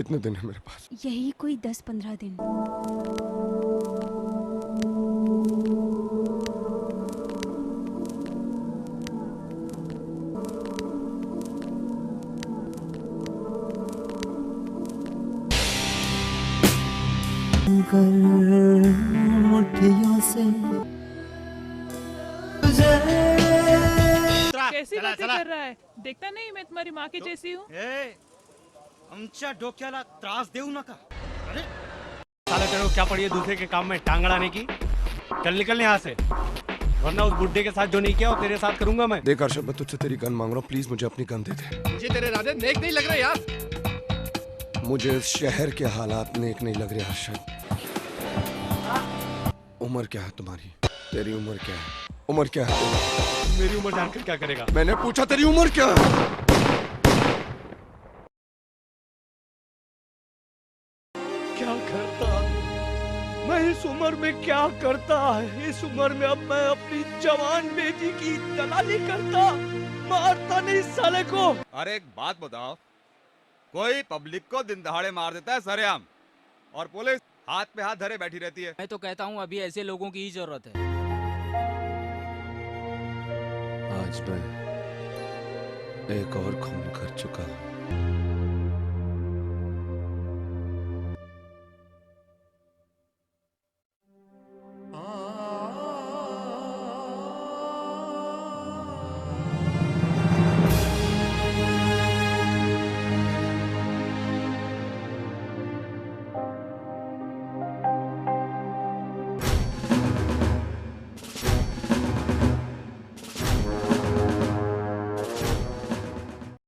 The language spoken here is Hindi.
कितने दिन है मेरे पास? यही कोई 10-15 दिन। मुट्ठियों से कैसी बातें कर रहा है? देखता नहीं मैं तुम्हारी माँ की जैसी हूँ? आमच्या डोक्याला त्रास देऊ नका। अरे साले तेरे को क्या पड़ी है दूसरे के काम में टांग अड़ाने की? चल निकल यहाँ से, वरना उस बुड्ढे के साथ जो नहीं किया वो तेरे साथ करूंगा मैं। देख अर्शद, मैं तुझसे तेरी गन मांग रहा हूँ, प्लीज मुझे अपनी गन दे दे। मुझे तेरे इरादे नेक नहीं लग रहे यार। मुझे इस शहर के हालात नेक नहीं लग रहे अर्शद। उम्र क्या है तुम्हारी? तेरी उम्र क्या है? उम्र क्या है? मेरी उम्र जानकर क्या करेगा? मैंने पूछा तेरी उम्र क्या है? क्या करता मैं इस उम्र में? क्या करता इस उम्र में? अब मैं अपनी जवान बेटी की दलाली करता, मारता नहीं साले को। अरे एक बात बताओ, कोई पब्लिक को दिन दहाड़े मार देता है सरेआम, और पुलिस हाथ पे हाथ धरे बैठी रहती है। मैं तो कहता हूँ अभी ऐसे लोगों की ही जरूरत है। आज मैं एक और खून कर चुका हूँ।